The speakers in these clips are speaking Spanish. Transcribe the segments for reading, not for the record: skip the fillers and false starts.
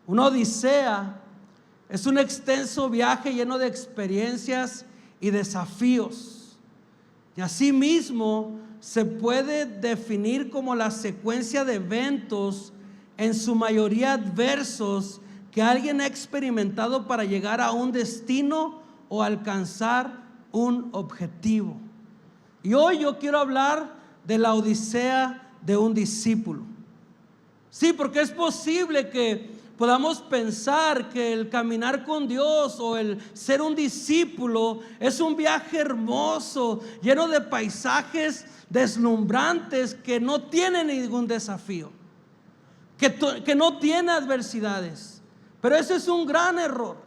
Una odisea es un extenso viaje lleno de experiencias y desafíos. Y asimismo se puede definir como la secuencia de eventos, en su mayoría adversos, que alguien ha experimentado para llegar a un destino o alcanzar un objetivo. Y hoy yo quiero hablar de la odisea de un discípulo. Sí, porque es posible que podamos pensar que el caminar con Dios o el ser un discípulo es un viaje hermoso, lleno de paisajes deslumbrantes que no tiene ningún desafío, que no tiene adversidades. Pero ese es un gran error.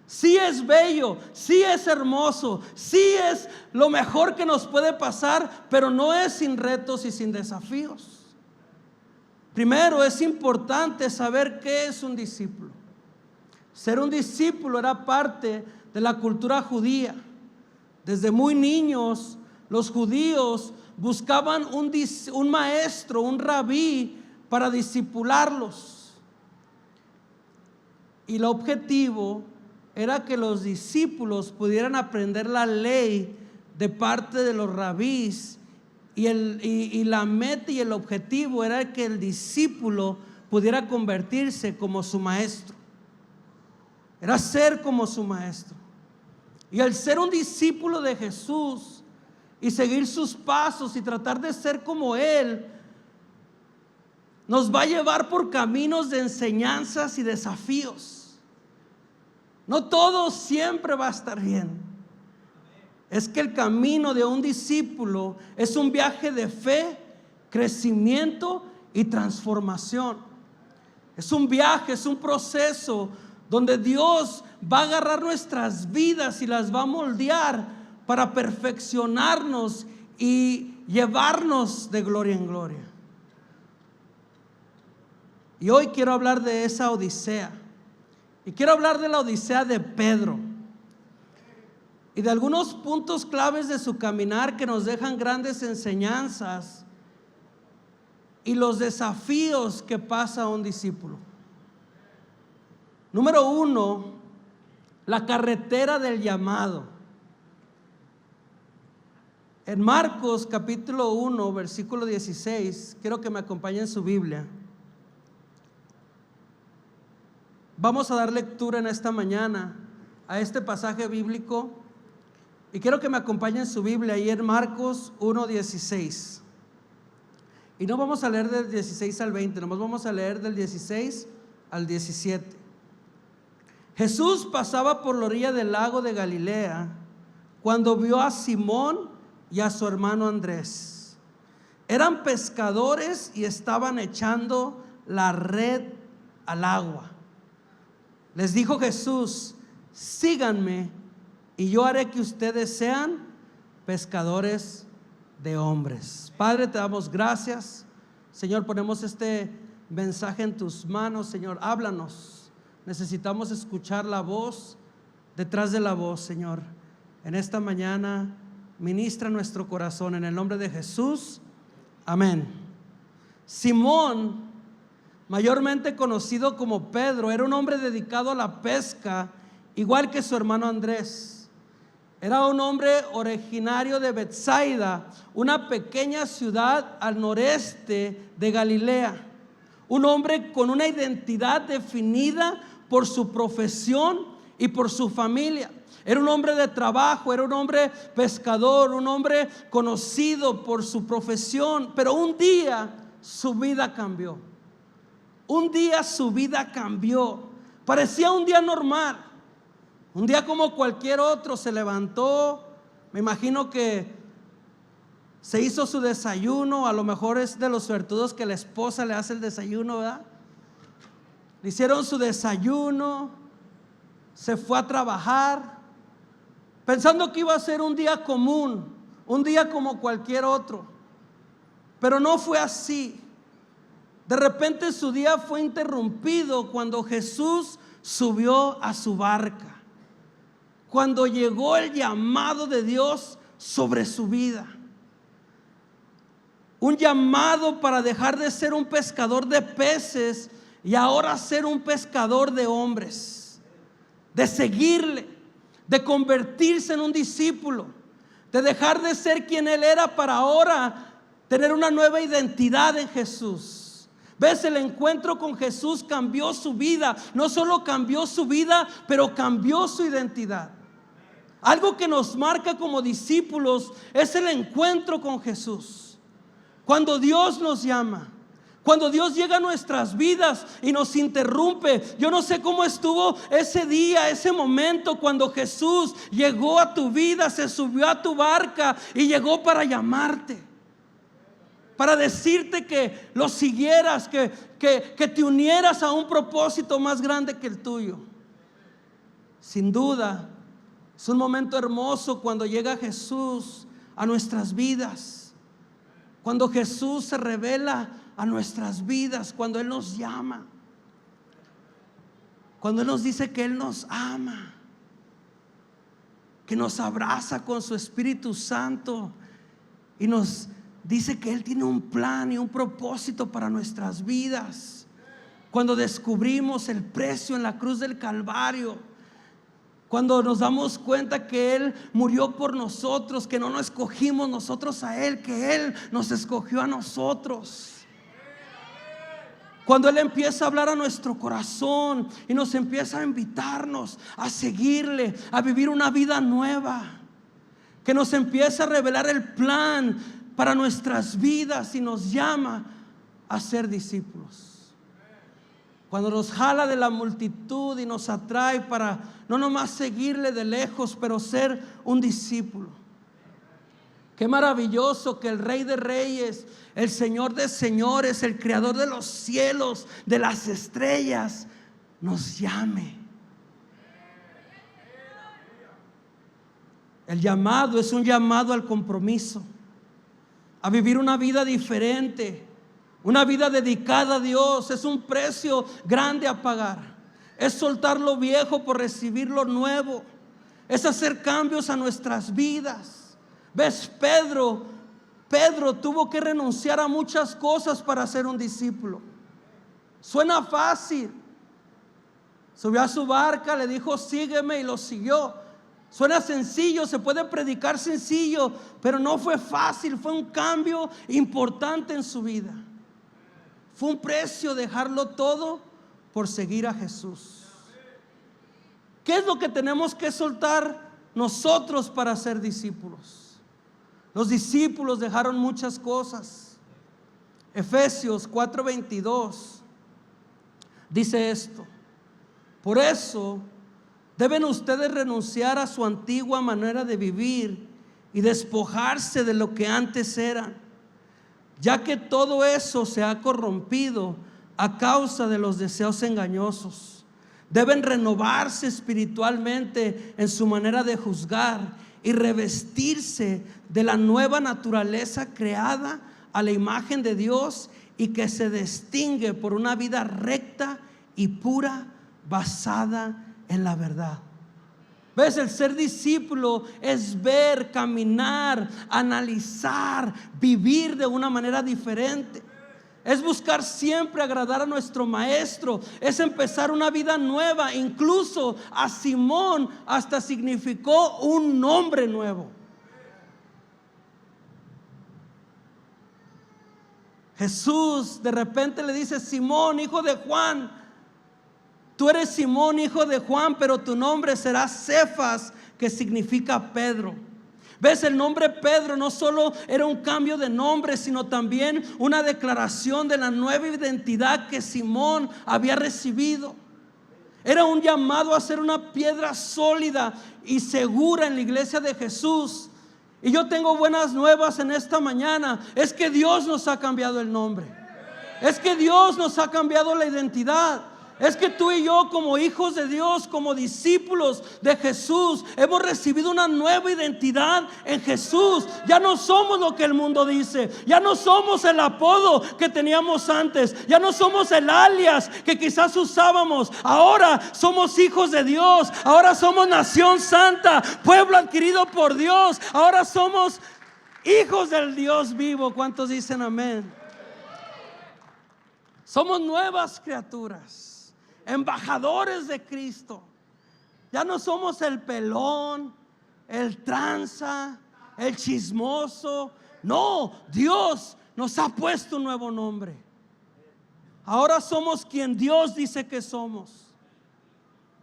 Sí es bello, sí es hermoso, sí es lo mejor que nos puede pasar, pero no es sin retos y sin desafíos. Primero, es importante saber qué es un discípulo. Ser un discípulo era parte de la cultura judía. Desde muy niños, los judíos buscaban un maestro, un rabí, para discipularlos. Y el objetivo era que los discípulos pudieran aprender la ley de parte de los rabís. Y la meta y el objetivo era que el discípulo pudiera convertirse como su maestro. Era ser como su maestro. Y al ser un discípulo de Jesús y seguir sus pasos y tratar de ser como Él, nos va a llevar por caminos de enseñanzas y desafíos. No todo siempre va a estar bien. Es que el camino de un discípulo es un viaje de fe, crecimiento y transformación. Es un viaje, es un proceso donde Dios va a agarrar nuestras vidas y las va a moldear para perfeccionarnos y llevarnos de gloria en gloria. Y hoy quiero hablar de esa odisea. Y quiero hablar de la odisea de Pedro. Y de algunos puntos claves de su caminar que nos dejan grandes enseñanzas y los desafíos que pasa un discípulo. Número 1, la carretera del llamado. En Marcos capítulo 1, versículo 16, quiero que me acompañen en su Biblia. Vamos a dar lectura en esta mañana a este pasaje bíblico. Y quiero que me acompañen en su Biblia ahí en Marcos 1:16. Y no vamos a leer del 16 al 20, nomás vamos a leer del 16 al 17. Jesús pasaba por la orilla del lago de Galilea cuando vio a Simón y a su hermano Andrés. Eran pescadores y estaban echando la red al agua. Les dijo Jesús: síganme y yo haré que ustedes sean pescadores de hombres. Padre, te damos gracias. Señor, ponemos este mensaje en tus manos. Señor, háblanos. Necesitamos escuchar la voz detrás de la voz, Señor. En esta mañana, ministra nuestro corazón. En el nombre de Jesús, amén. Simón, mayormente conocido como Pedro, era un hombre dedicado a la pesca, igual que su hermano Andrés. Era un hombre originario de Betsaida, una pequeña ciudad al noreste de Galilea. Un hombre con una identidad definida por su profesión y por su familia. Era un hombre de trabajo, era un hombre pescador, un hombre conocido por su profesión. Pero un día su vida cambió. Un día su vida cambió. Parecía un día normal. Un día como cualquier otro. Se levantó, me imagino que se hizo su desayuno. A lo mejor es de los suertudos que la esposa le hace el desayuno, ¿verdad? Le hicieron su desayuno, se fue a trabajar, pensando que iba a ser un día común, un día como cualquier otro. Pero no fue así. De repente su día fue interrumpido cuando Jesús subió a su barca. Cuando llegó el llamado de Dios sobre su vida. Un llamado para dejar de ser un pescador de peces y ahora ser un pescador de hombres, de seguirle, de convertirse en un discípulo, de dejar de ser quien él era para ahora tener una nueva identidad en Jesús. ¿Ves? El encuentro con Jesús cambió su vida. No solo cambió su vida, pero cambió su identidad. Algo que nos marca como discípulos es el encuentro con Jesús. Cuando Dios nos llama, cuando Dios llega a nuestras vidas y nos interrumpe. Yo no sé cómo estuvo ese día, ese momento cuando Jesús llegó a tu vida, se subió a tu barca y llegó para llamarte, para decirte que lo siguieras, que te unieras a un propósito más grande que el tuyo. Sin duda, es un momento hermoso cuando llega Jesús a nuestras vidas, cuando Jesús se revela a nuestras vidas, cuando Él nos llama, cuando Él nos dice que Él nos ama, que nos abraza con su Espíritu Santo y nos dice que Él tiene un plan y un propósito para nuestras vidas. Cuando descubrimos el precio en la cruz del Calvario, cuando nos damos cuenta que Él murió por nosotros, que no nos escogimos nosotros a Él, que Él nos escogió a nosotros. Cuando Él empieza a hablar a nuestro corazón y nos empieza a invitarnos a seguirle, a vivir una vida nueva, que nos empieza a revelar el plan para nuestras vidas y nos llama a ser discípulos. Cuando nos jala de la multitud y nos atrae para no nomás seguirle de lejos, pero ser un discípulo. Qué maravilloso que el Rey de Reyes, el Señor de Señores, el Creador de los cielos, de las estrellas, nos llame. El llamado es un llamado al compromiso, a vivir una vida diferente, una vida dedicada a Dios. Es un precio grande a pagar. Es soltar lo viejo por recibir lo nuevo. Es hacer cambios a nuestras vidas. ¿Ves? Pedro tuvo que renunciar a muchas cosas para ser un discípulo. Suena fácil. Subió a su barca, le dijo sígueme y lo siguió. Suena sencillo, se puede predicar sencillo, pero no fue fácil. Fue un cambio importante en su vida. Fue un precio dejarlo todo por seguir a Jesús. ¿Qué es lo que tenemos que soltar nosotros para ser discípulos? Los discípulos dejaron muchas cosas. Efesios 4:22 dice esto: por eso deben ustedes renunciar a su antigua manera de vivir y despojarse de lo que antes eran, ya que todo eso se ha corrompido a causa de los deseos engañosos. Deben renovarse espiritualmente en su manera de juzgar y revestirse de la nueva naturaleza creada a la imagen de Dios y que se distingue por una vida recta y pura basada en la verdad. ¿Ves? El ser discípulo es ver, caminar, analizar, vivir de una manera diferente. Es buscar siempre agradar a nuestro maestro. Es empezar una vida nueva. Incluso a Simón hasta significó un nombre nuevo. Jesús de repente le dice: Simón, hijo de Juan, tú eres Simón, hijo de Juan, pero tu nombre será Cefas, que significa Pedro. ¿Ves? El nombre Pedro no solo era un cambio de nombre, sino también una declaración de la nueva identidad que Simón había recibido. Era un llamado a ser una piedra sólida y segura en la iglesia de Jesús. Y yo tengo buenas nuevas en esta mañana. Es que Dios nos ha cambiado el nombre. Es que Dios nos ha cambiado la identidad. Es que tú y yo, como hijos de Dios, como discípulos de Jesús, hemos recibido una nueva identidad en Jesús. Ya no somos lo que el mundo dice. Ya no somos el apodo que teníamos antes. Ya no somos el alias que quizás usábamos. Ahora somos hijos de Dios. Ahora somos nación santa, pueblo adquirido por Dios. Ahora somos hijos del Dios vivo. ¿Cuántos dicen amén? Somos nuevas criaturas, embajadores de Cristo. Ya no somos el pelón, el tranza, el chismoso. No, Dios nos ha puesto un nuevo nombre. Ahora somos quien Dios dice que somos.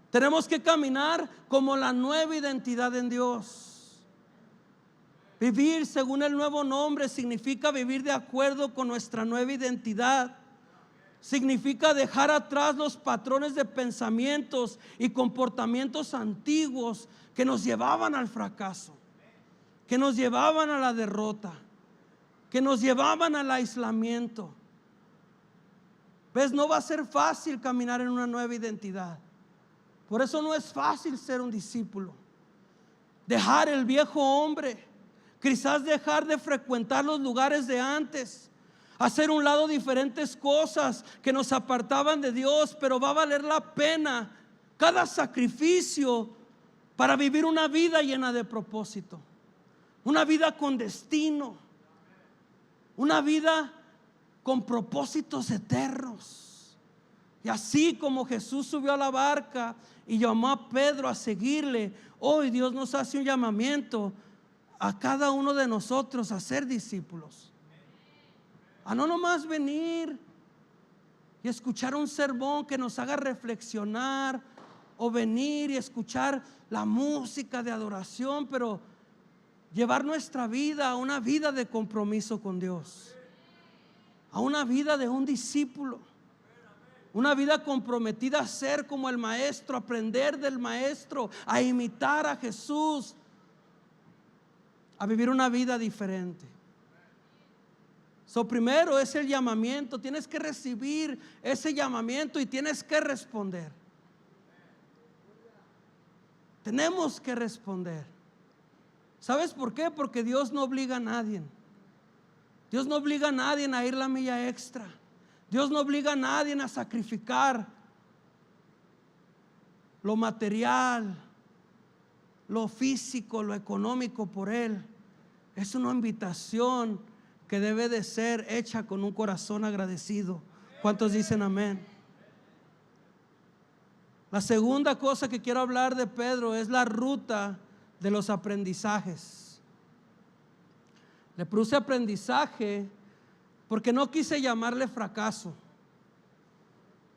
Tenemos que caminar como la nueva identidad en Dios. Vivir según el nuevo nombre significa vivir de acuerdo con nuestra nueva identidad. Significa dejar atrás los patrones de pensamientos y comportamientos antiguos que nos llevaban al fracaso, que nos llevaban a la derrota, que nos llevaban al aislamiento. ¿Ves? No va a ser fácil caminar en una nueva identidad. Por eso no es fácil ser un discípulo. Dejar el viejo hombre, quizás dejar de frecuentar los lugares de antes, hacer un lado diferentes cosas que nos apartaban de Dios, pero va a valer la pena cada sacrificio para vivir una vida llena de propósito, una vida con destino, una vida con propósitos eternos. Y así como Jesús subió a la barca y llamó a Pedro a seguirle, hoy Dios nos hace un llamamiento a cada uno de nosotros a ser discípulos. A no nomás venir y escuchar un sermón que nos haga reflexionar, o venir y escuchar la música de adoración, pero llevar nuestra vida a una vida de compromiso con Dios, a una vida de un discípulo, una vida comprometida a ser como el maestro, aprender del maestro, a imitar a Jesús, a vivir una vida diferente. Primero es el llamamiento. Tienes que recibir ese llamamiento y tienes que responder. Tenemos que responder. ¿Sabes por qué? Porque Dios no obliga a nadie. Dios no obliga a nadie a ir la milla extra. Dios no obliga a nadie a sacrificar lo material, lo físico, lo económico por Él. Es una invitación que debe de ser hecha con un corazón agradecido. ¿Cuántos dicen amén? La segunda cosa que quiero hablar de Pedro es la ruta de los aprendizajes. Le puse aprendizaje porque no quise llamarle fracaso.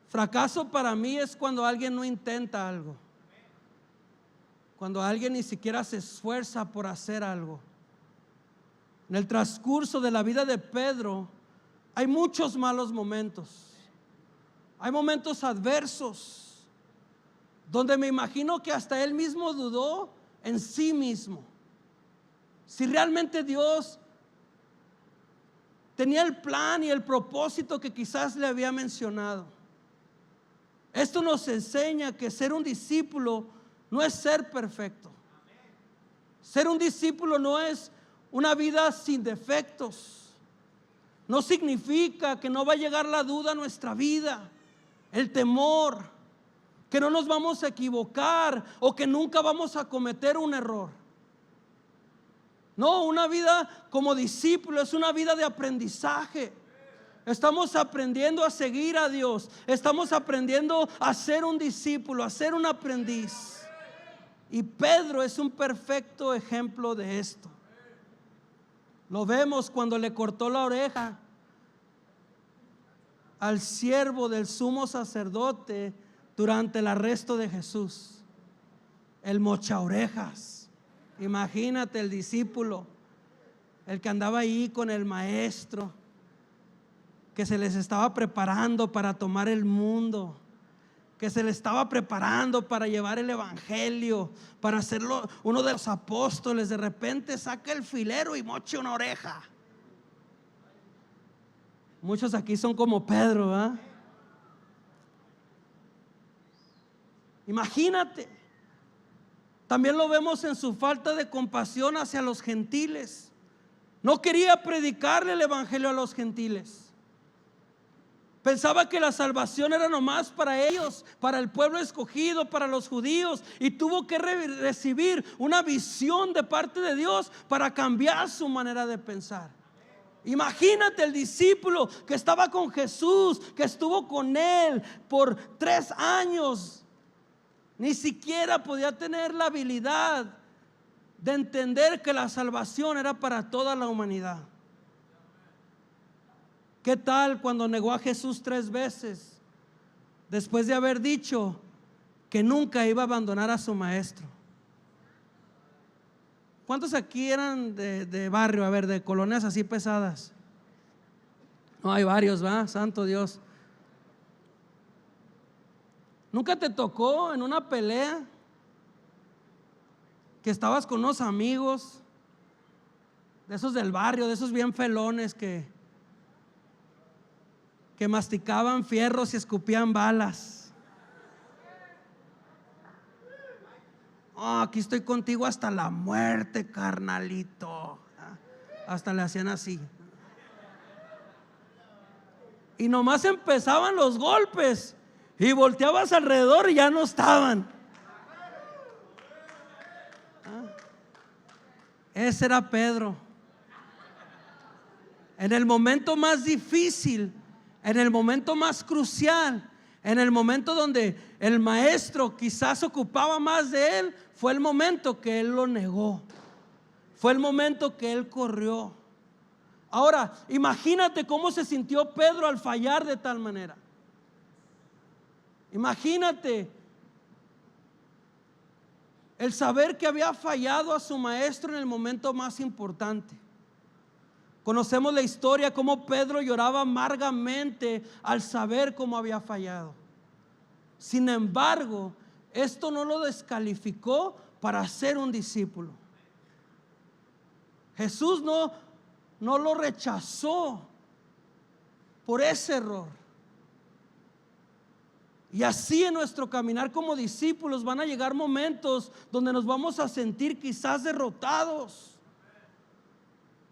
Fracaso para mí es cuando alguien no intenta algo, cuando alguien ni siquiera se esfuerza por hacer algo. En el transcurso de la vida de Pedro hay muchos malos momentos, hay momentos adversos donde me imagino que hasta él mismo dudó en sí mismo si realmente Dios tenía el plan y el propósito que quizás le había mencionado. Esto nos enseña que ser un discípulo no es ser perfecto. Ser un discípulo no es una vida sin defectos. No significa que no va a llegar la duda a nuestra vida, el temor, que no nos vamos a equivocar o que nunca vamos a cometer un error. No, una vida como discípulo es una vida de aprendizaje. Estamos aprendiendo a seguir a Dios. Estamos aprendiendo a ser un discípulo, a ser un aprendiz. Y Pedro es un perfecto ejemplo de esto. Lo vemos cuando le cortó la oreja al siervo del sumo sacerdote durante el arresto de Jesús. El mochaorejas. Imagínate el discípulo, el que andaba ahí con el maestro, que se les estaba preparando para tomar el mundo, que se le estaba preparando para llevar el evangelio, para hacerlo uno de los apóstoles. De repente saca el filero y moche una oreja. Muchos aquí son como Pedro, ¿verdad? Imagínate. También lo vemos en su falta de compasión hacia los gentiles. No quería predicarle el evangelio a los gentiles. Pensaba que la salvación era nomás para ellos, para el pueblo escogido, para los judíos, y tuvo que recibir una visión de parte de Dios para cambiar su manera de pensar. Imagínate el discípulo que estaba con Jesús, que estuvo con él por 3 años. Ni siquiera podía tener la habilidad de entender que la salvación era para toda la humanidad. ¿Qué tal cuando negó a Jesús 3 veces? Después de haber dicho que nunca iba a abandonar a su maestro. ¿Cuántos aquí eran de barrio? A ver, de colonias así pesadas. No, hay varios, ¿va? Santo Dios. ¿Nunca te tocó en una pelea que estabas con unos amigos, de esos del barrio, de esos bien felones que masticaban fierros y escupían balas? Oh, aquí estoy contigo hasta la muerte, carnalito. Hasta le hacían así. Y nomás empezaban los golpes y volteabas alrededor y ya no estaban. Ese era Pedro. En el momento más difícil, en el momento más crucial, en el momento donde el maestro quizás ocupaba más de él, fue el momento que él lo negó. Fue el momento que él corrió. Ahora, imagínate cómo se sintió Pedro al fallar de tal manera. Imagínate el saber que había fallado a su maestro en el momento más importante. Conocemos la historia, cómo Pedro lloraba amargamente al saber cómo había fallado. Sin embargo, esto no lo descalificó para ser un discípulo. Jesús no lo rechazó por ese error. Y así en nuestro caminar como discípulos van a llegar momentos donde nos vamos a sentir quizás derrotados.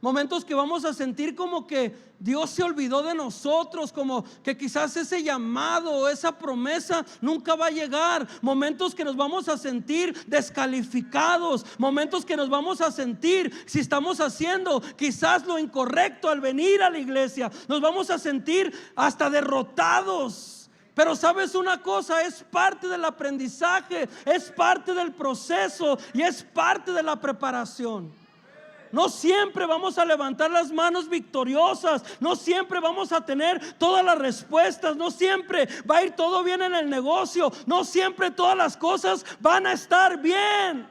Momentos que vamos a sentir como que Dios se olvidó de nosotros, como que quizás ese llamado, esa promesa nunca va a llegar. Momentos que nos vamos a sentir descalificados. Momentos que nos vamos a sentir, si estamos haciendo quizás lo incorrecto al venir a la iglesia, nos vamos a sentir hasta derrotados. Pero sabes una cosa, es parte del aprendizaje, es parte del proceso y es parte de la preparación. No siempre vamos a levantar las manos victoriosas, no siempre vamos a tener todas las respuestas, no siempre va a ir todo bien en el negocio, no siempre todas las cosas van a estar bien.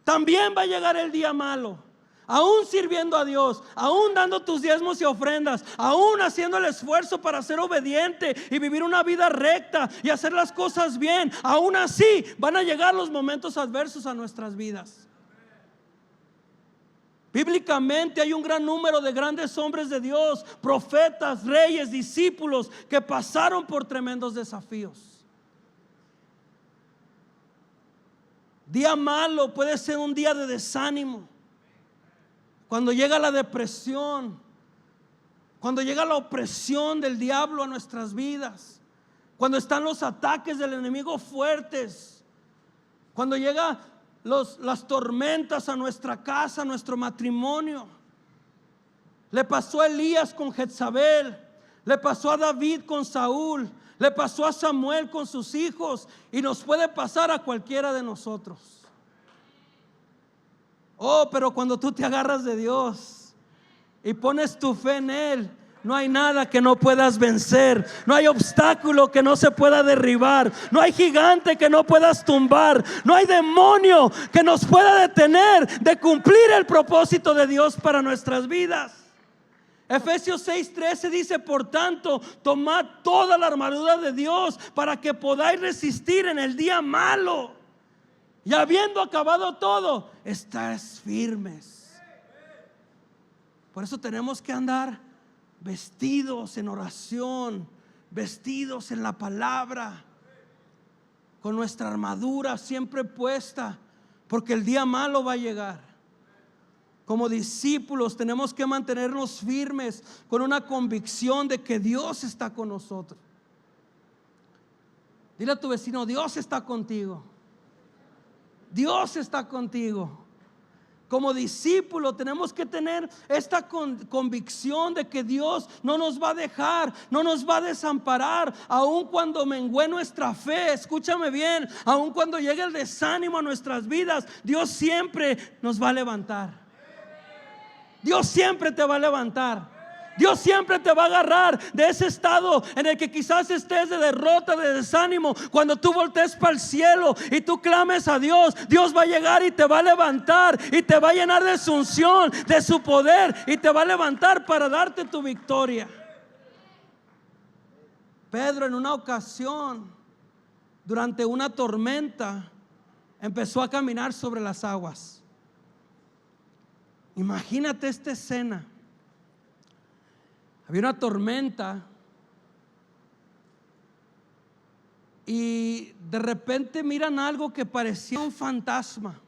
También va a llegar el día malo. Aún sirviendo a Dios, aún dando tus diezmos y ofrendas, aún haciendo el esfuerzo para ser obediente y vivir una vida recta y hacer las cosas bien, aún así van a llegar los momentos adversos a nuestras vidas. Bíblicamente hay un gran número de grandes hombres de Dios, profetas, reyes, discípulos que pasaron por tremendos desafíos. Día malo puede ser un día de desánimo. Cuando llega la depresión, cuando llega la opresión del diablo a nuestras vidas, cuando están los ataques del enemigo fuertes, cuando llegan las tormentas a nuestra casa, a nuestro matrimonio. Le pasó a Elías con Jezabel, le pasó a David con Saúl, le pasó a Samuel con sus hijos y nos puede pasar a cualquiera de nosotros. Oh, pero cuando tú te agarras de Dios y pones tu fe en Él, no hay nada que no puedas vencer. No hay obstáculo que no se pueda derribar. No hay gigante que no puedas tumbar. No hay demonio que nos pueda detener de cumplir el propósito de Dios para nuestras vidas. Efesios 6:13 dice: por tanto, tomad toda la armadura de Dios para que podáis resistir en el día malo. Y habiendo acabado todo, estáis firmes. Por eso tenemos que andar vestidos en oración, vestidos en la palabra, con nuestra armadura siempre puesta, porque el día malo va a llegar. Como discípulos tenemos que mantenernos firmes con una convicción de que Dios está con nosotros. Dile a tu vecino: Dios está contigo. Dios está contigo. Como discípulo tenemos que tener esta convicción de que Dios no nos va a dejar, no nos va a desamparar, aun cuando mengue nuestra fe. Escúchame bien, aun cuando llegue el desánimo a nuestras vidas, Dios siempre nos va a levantar. Dios siempre te va a levantar. Dios siempre te va a agarrar de ese estado en el que quizás estés de derrota, de desánimo. Cuando tú voltees para el cielo y tú clames a Dios, Dios va a llegar y te va a levantar y te va a llenar de su unción, de su poder, y te va a levantar para darte tu victoria. Pedro, en una ocasión, durante una tormenta, empezó a caminar sobre las aguas. Imagínate esta escena. Había una tormenta y de repente miran algo que parecía un fantasma.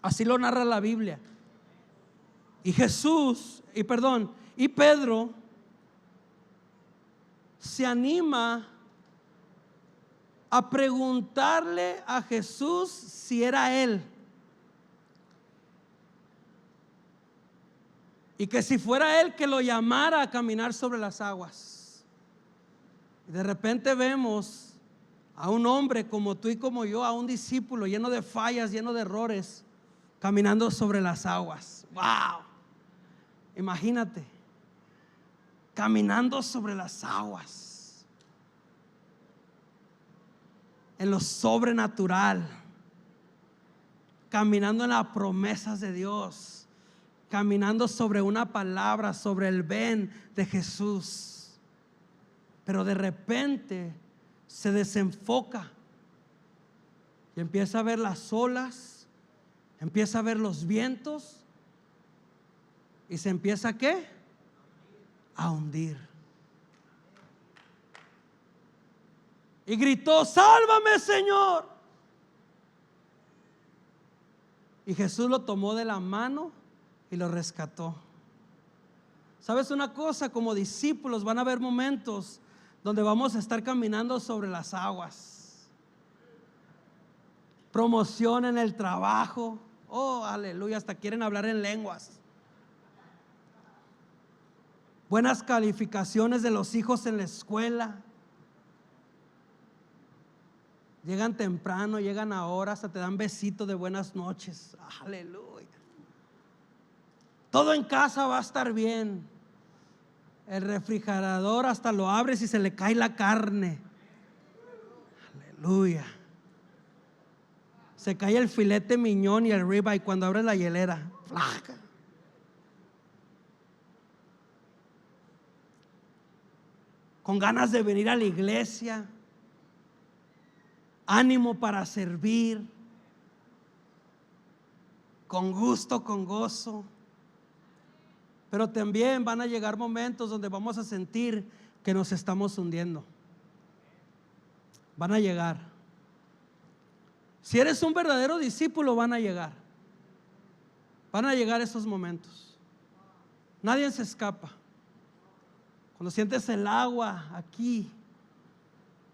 Así lo narra la Biblia. Y Pedro se anima a preguntarle a Jesús si era él. Y que si fuera él, que lo llamara a caminar sobre las aguas. Y de repente vemos a un hombre como tú y como yo, a un discípulo lleno de fallas, lleno de errores, caminando sobre las aguas. ¡Wow! Imagínate, caminando sobre las aguas, en lo sobrenatural, caminando en las promesas de Dios, caminando sobre una palabra, sobre el ven de Jesús. Pero de repente se desenfoca y empieza a ver las olas, empieza a ver los vientos y se empieza ¿a qué? A hundir. Y gritó: sálvame, Señor. Y Jesús lo tomó de la mano y lo rescató. ¿Sabes una cosa? Como discípulos van a haber momentos donde vamos a estar caminando sobre las aguas. Promoción en el trabajo. Oh, aleluya, hasta quieren hablar en lenguas. Buenas calificaciones de los hijos en la escuela. Llegan temprano, llegan a horas, hasta te dan besitos de buenas noches. Aleluya. Todo en casa va a estar bien. El refrigerador hasta lo abres y se le cae la carne. Aleluya. Se cae el filete miñón y el ribeye cuando abres la hielera. ¡Flaca! Con ganas de venir a la iglesia. Ánimo para servir. Con gusto, con gozo. Pero también van a llegar momentos donde vamos a sentir que nos estamos hundiendo. Van a llegar. Si eres un verdadero discípulo, van a llegar. Van a llegar esos momentos. Nadie se escapa. Cuando sientes el agua aquí,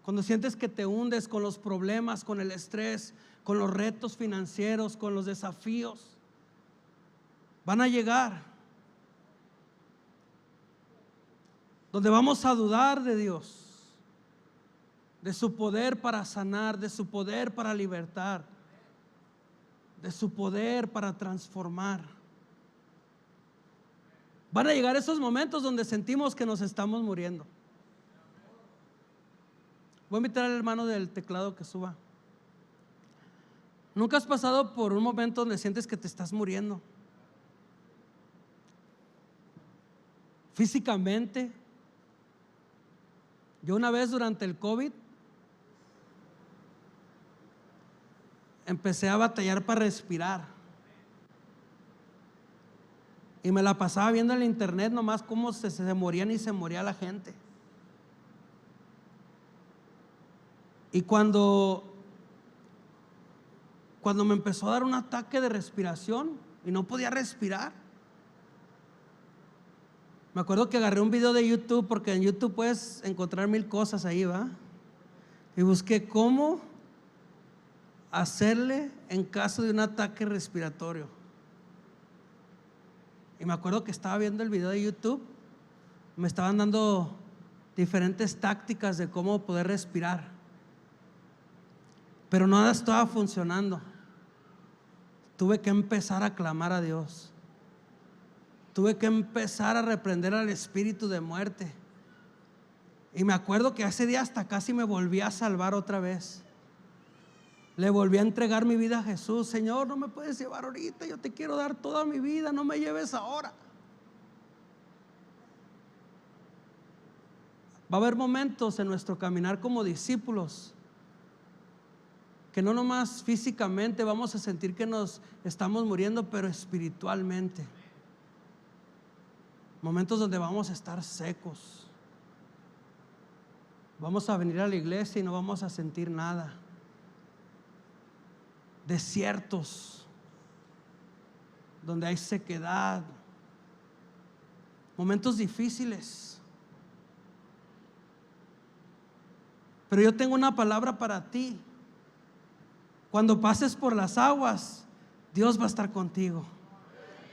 cuando sientes que te hundes con los problemas, con el estrés, con los retos financieros, con los desafíos, van a llegar. Donde vamos a dudar de Dios, de su poder para sanar, de su poder para libertar, de su poder para transformar. Van a llegar esos momentos donde sentimos que nos estamos muriendo. Voy a invitar al hermano del teclado que suba. ¿Nunca has pasado por un momento donde sientes que te estás muriendo? Físicamente. Yo una vez durante el COVID empecé a batallar para respirar. Y me la pasaba viendo en el internet nomás cómo se morían y se moría la gente. Y cuando me empezó a dar un ataque de respiración y no podía respirar, me acuerdo que agarré un video de YouTube, porque en YouTube puedes encontrar 1000 cosas ahí, ¿va? Y busqué cómo hacerle en caso de un ataque respiratorio. Y me acuerdo que estaba viendo el video de YouTube, me estaban dando diferentes tácticas de cómo poder respirar, pero nada estaba funcionando. Tuve que empezar a clamar a Dios. Tuve que empezar a reprender al espíritu de muerte. Y me acuerdo que ese día hasta casi me volví a salvar otra vez. Le volví a entregar mi vida a Jesús. Señor, no me puedes llevar ahorita, yo te quiero dar toda mi vida, no me lleves ahora. Va a haber momentos en nuestro caminar como discípulos que no nomás físicamente vamos a sentir que nos estamos muriendo, pero espiritualmente. Momentos donde vamos a estar secos. Vamos a venir a la iglesia y no vamos a sentir nada. Desiertos donde hay sequedad. Momentos difíciles. Pero yo tengo una palabra para ti. Cuando pases por las aguas, Dios va a estar contigo.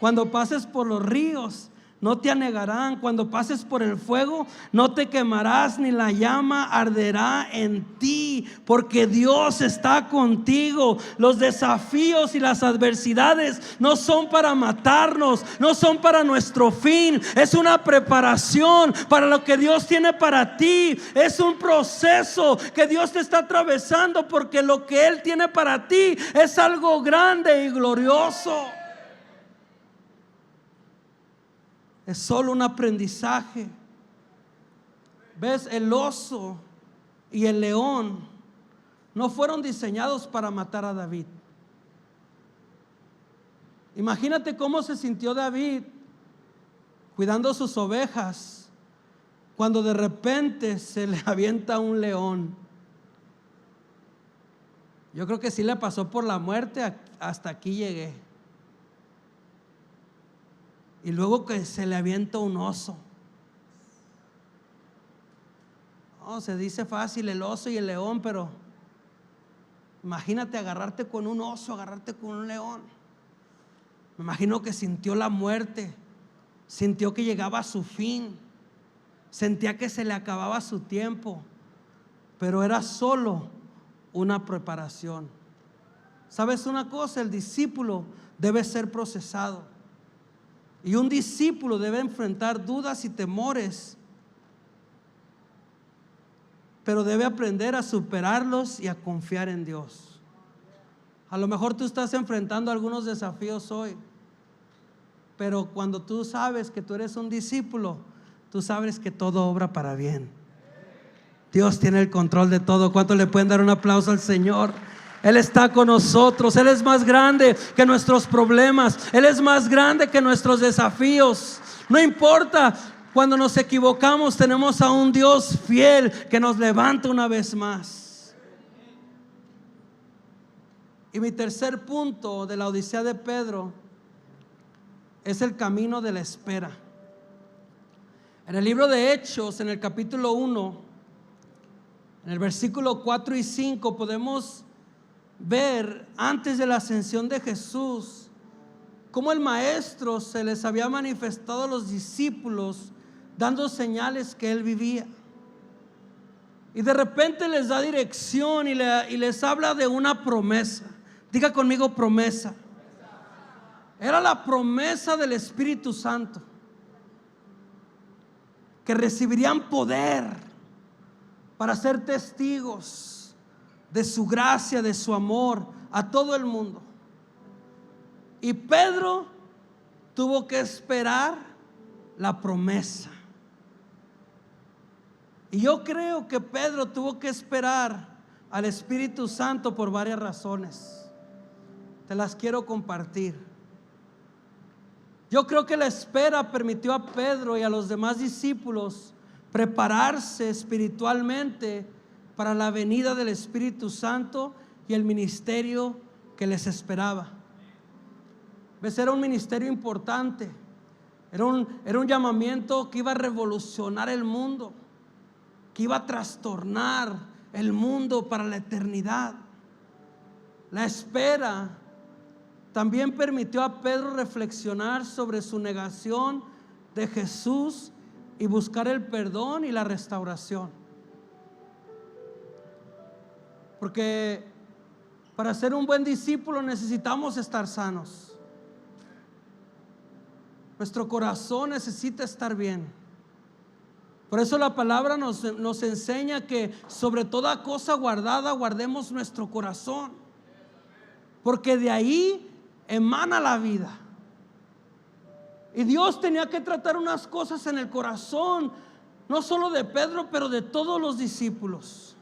Cuando pases por los ríos, no te anegarán. Cuando pases por el fuego, no te quemarás, ni la llama arderá en ti, porque Dios está contigo. Los desafíos y las adversidades no son para matarnos, no son para nuestro fin. Es una preparación para lo que Dios tiene para ti. Es un proceso que Dios te está atravesando, porque lo que Él tiene para ti es algo grande y glorioso. Es solo un aprendizaje. ¿Ves? El oso y el león no fueron diseñados para matar a David. Imagínate cómo se sintió David cuidando sus ovejas cuando de repente se le avienta un león. Yo creo que sí le pasó por la muerte. Hasta aquí llegué. Y luego que se le avienta un oso. No, se dice fácil el oso y el león, pero imagínate agarrarte con un oso, agarrarte con un león. Me imagino que sintió la muerte, sintió que llegaba a su fin, sentía que se le acababa su tiempo, pero era solo una preparación. ¿Sabes una cosa? El discípulo debe ser procesado. Y un discípulo debe enfrentar dudas y temores, pero debe aprender a superarlos y a confiar en Dios. A lo mejor tú estás enfrentando algunos desafíos hoy, pero cuando tú sabes que tú eres un discípulo, tú sabes que todo obra para bien. Dios tiene el control de todo. ¿Cuánto le pueden dar un aplauso al Señor? Él está con nosotros. Él es más grande que nuestros problemas. Él es más grande que nuestros desafíos. No importa, cuando nos equivocamos, tenemos a un Dios fiel que nos levanta una vez más. Y mi tercer punto de la Odisea de Pedro es el camino de la espera. En el libro de Hechos, en el capítulo 1, en el versículo 4 y 5, podemos ver antes de la ascensión de Jesús cómo el maestro se les había manifestado a los discípulos dando señales que él vivía, y de repente les da dirección y les habla de una promesa. Diga conmigo: promesa. Era la promesa del Espíritu Santo, que recibirían poder para ser testigos de su gracia, de su amor a todo el mundo. Y Pedro tuvo que esperar la promesa. Y yo creo que Pedro tuvo que esperar al Espíritu Santo por varias razones. Te las quiero compartir. Yo creo que la espera permitió a Pedro y a los demás discípulos prepararse espiritualmente para la venida del Espíritu Santo y el ministerio que les esperaba. ¿Ves? Era un ministerio importante. Era un llamamiento que iba a revolucionar el mundo, que iba a trastornar el mundo para la eternidad. La espera también permitió a Pedro reflexionar sobre su negación de Jesús y buscar el perdón y la restauración. Porque para ser un buen discípulo necesitamos estar sanos. Nuestro corazón necesita estar bien. Por eso la palabra nos enseña que sobre toda cosa guardada guardemos nuestro corazón, porque de ahí emana la vida. Y Dios tenía que tratar unas cosas en el corazón, no solo de Pedro, pero de todos los discípulos.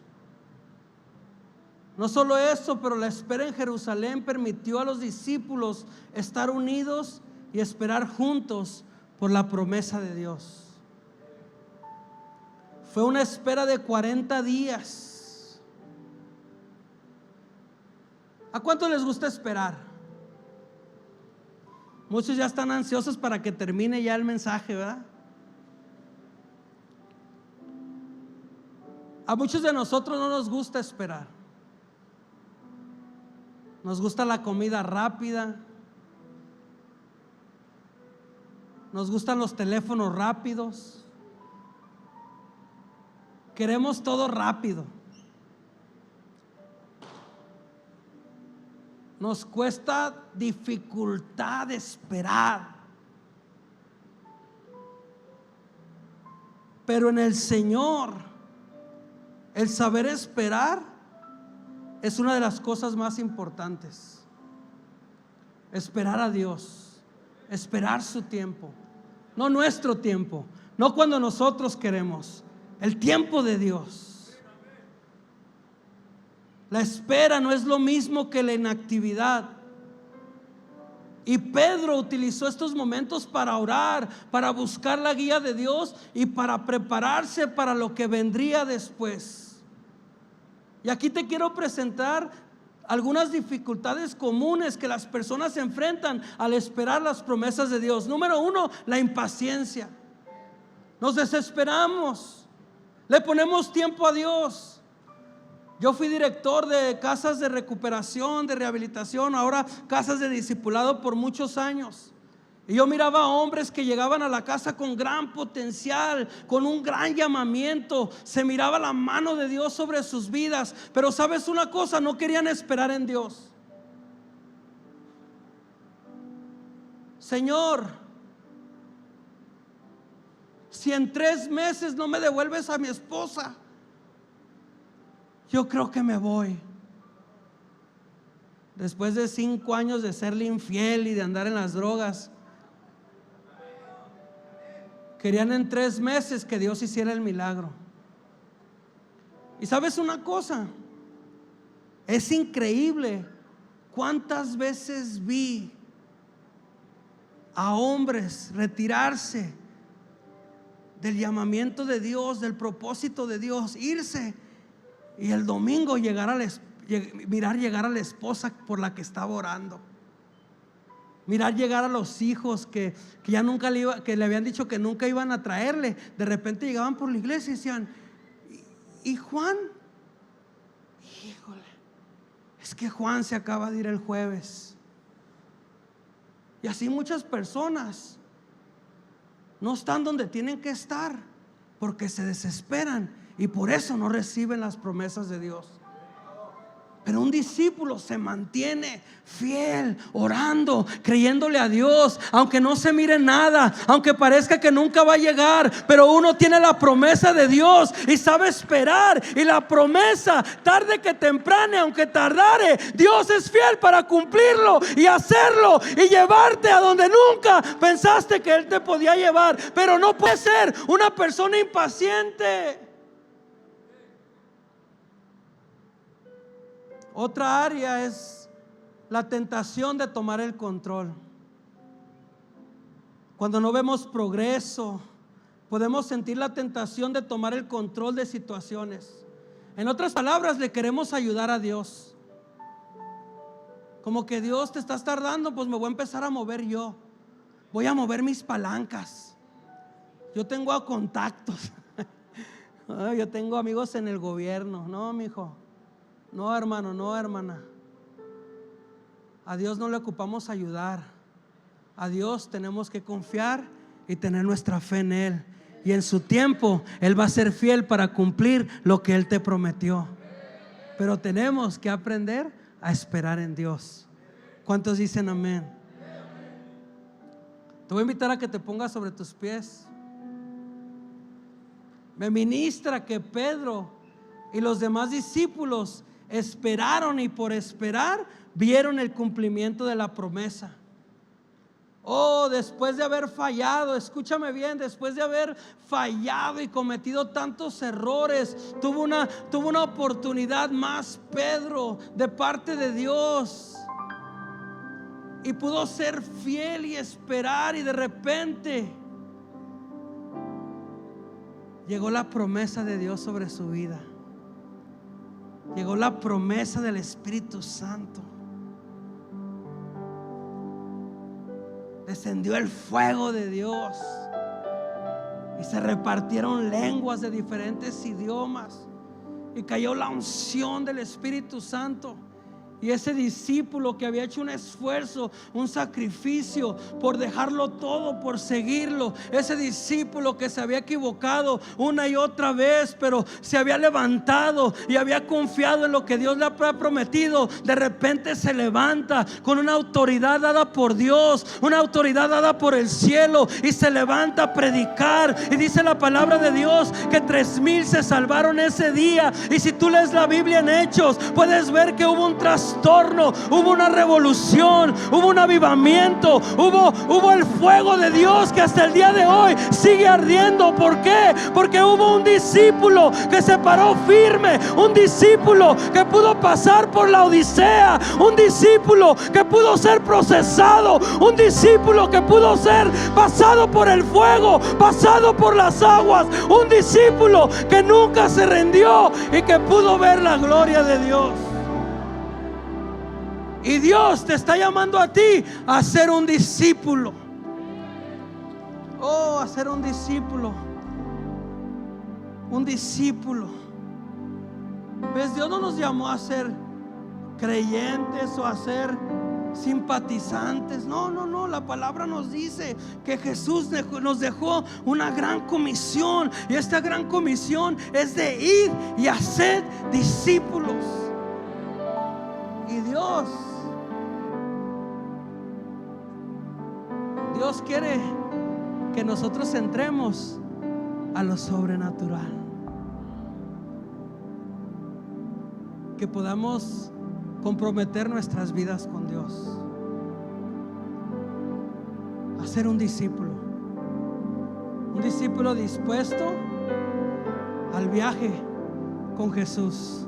No solo eso, pero la espera en Jerusalén permitió a los discípulos estar unidos y esperar juntos por la promesa de Dios. Fue una espera de 40 días. ¿A cuánto les gusta esperar? Muchos ya están ansiosos para que termine ya el mensaje, ¿verdad? A muchos de nosotros no nos gusta esperar. Nos gusta la comida rápida. Nos gustan los teléfonos rápidos. Queremos todo rápido. Nos cuesta dificultad esperar. Pero en el Señor, el saber esperar es una de las cosas más importantes. Esperar a Dios, esperar su tiempo, no nuestro tiempo, no cuando nosotros queremos. El tiempo de Dios. La espera no es lo mismo que la inactividad. Y Pedro utilizó estos momentos para orar, para buscar la guía de Dios y para prepararse para lo que vendría después. Y aquí te quiero presentar algunas dificultades comunes que las personas enfrentan al esperar las promesas de Dios. Número 1, la impaciencia. Nos desesperamos. Le ponemos tiempo a Dios. Yo fui director de casas de recuperación, de rehabilitación, ahora casas de discipulado por muchos años. Y yo miraba a hombres que llegaban a la casa con gran potencial, con un gran llamamiento. Se miraba la mano de Dios sobre sus vidas. Pero ¿sabes una cosa? No querían esperar en Dios. Señor, si en 3 meses no me devuelves a mi esposa, yo creo que me voy. Después de 5 años de serle infiel y de andar en las drogas, querían en 3 meses que Dios hiciera el milagro. Y sabes una cosa, es increíble cuántas veces vi a hombres retirarse del llamamiento de Dios, del propósito de Dios, irse y el domingo mirar llegar a la esposa por la que estaba orando, mirar llegar a los hijos que ya nunca que le habían dicho que nunca iban a traerle. De repente llegaban por la iglesia y decían: ¿y Juan? Híjole, es que Juan se acaba de ir el jueves. Y así muchas personas no están donde tienen que estar porque se desesperan y por eso no reciben las promesas de Dios. Pero un discípulo se mantiene fiel, orando, creyéndole a Dios, aunque no se mire nada, aunque parezca que nunca va a llegar. Pero uno tiene la promesa de Dios y sabe esperar. Y la promesa, tarde que temprano, aunque tardare, Dios es fiel para cumplirlo y hacerlo y llevarte a donde nunca pensaste que Él te podía llevar. Pero no puede ser una persona impaciente. Otra área es la tentación de tomar el control. Cuando no vemos progreso, podemos sentir la tentación de tomar el control de situaciones. En otras palabras, le queremos ayudar a Dios. Como que Dios, te estás tardando, pues me voy a empezar a mover yo. Voy a mover mis palancas. Yo tengo contactos. Yo tengo amigos en el gobierno. No, mijo. No, hermano, no, hermana. A Dios no le ocupamos ayudar. A Dios tenemos que confiar y tener nuestra fe en Él. Y en su tiempo Él va a ser fiel para cumplir lo que Él te prometió. Pero tenemos que aprender a esperar en Dios. ¿Cuántos dicen amén? Te voy a invitar a que te pongas sobre tus pies. Me ministra que Pedro y los demás discípulos esperaron, y por esperar vieron el cumplimiento de la promesa. Oh, después de haber fallado, escúchame bien, después de haber fallado y cometido tantos errores, tuvo una oportunidad más Pedro de parte de Dios, y pudo ser fiel y esperar, y de repente llegó la promesa de Dios sobre su vida. Llegó la promesa del Espíritu Santo. Descendió el fuego de Dios y se repartieron lenguas de diferentes idiomas, y cayó la unción del Espíritu Santo. Y ese discípulo que había hecho un esfuerzo, un sacrificio por dejarlo todo, por seguirlo, ese discípulo que se había equivocado una y otra vez, pero se había levantado y había confiado en lo que Dios le había prometido, de repente se levanta con una autoridad dada por Dios, una autoridad dada por el cielo, y se levanta a predicar. Y dice la palabra de Dios que 3,000 se salvaron ese día. Y si tú lees la Biblia en Hechos, puedes ver que hubo un trastorno, hubo una revolución, hubo un avivamiento, hubo el fuego de Dios que hasta el día de hoy sigue ardiendo. ¿Por qué? Porque hubo un discípulo que se paró firme, un discípulo que pudo pasar por la odisea, un discípulo que pudo ser procesado, un discípulo que pudo ser pasado por el fuego, pasado por las aguas, un discípulo que nunca se rindió y que pudo ver la gloria de Dios. Y Dios te está llamando a ti a ser un discípulo. Oh, a ser un discípulo. Un discípulo. ¿Ves? Dios no nos llamó a ser creyentes o a ser simpatizantes. No, no, no. La palabra nos dice que Jesús nos dejó una gran comisión. Y esta gran comisión es de ir y hacer discípulos. Y Dios quiere que nosotros entremos a lo sobrenatural, que podamos comprometer nuestras vidas con Dios, a ser un discípulo dispuesto al viaje con Jesús,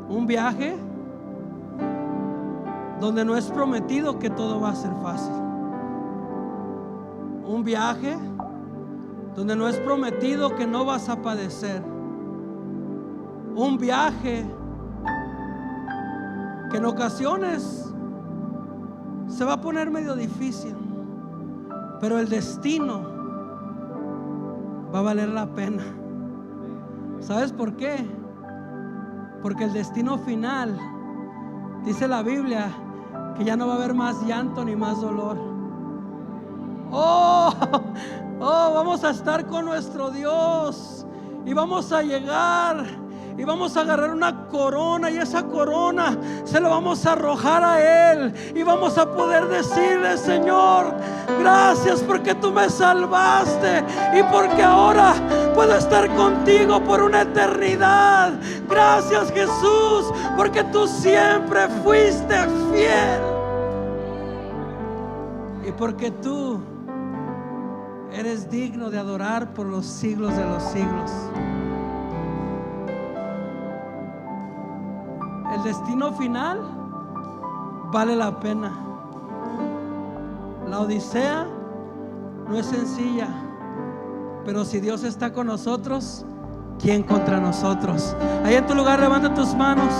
un viaje donde no es prometido que todo va a ser fácil. Un viaje donde no es prometido que no vas a padecer. Un viaje que en ocasiones se va a poner medio difícil, pero el destino va a valer la pena. ¿Sabes por qué? Porque el destino final, dice la Biblia, que ya no va a haber más llanto ni más dolor. Oh, vamos a estar con nuestro Dios, y vamos a llegar y vamos a agarrar una corona, y esa corona se la vamos a arrojar a Él, y vamos a poder decirle: Señor, gracias porque tú me salvaste y porque ahora puedo estar contigo por una eternidad. Gracias, Jesús, porque tú siempre fuiste fiel, y porque tú eres digno de adorar por los siglos de los siglos. El destino final vale la pena. La odisea no es sencilla, pero si Dios está con nosotros, ¿quién contra nosotros? Ahí en tu lugar levanta tus manos.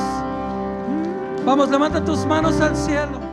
Vamos, levanta tus manos al cielo.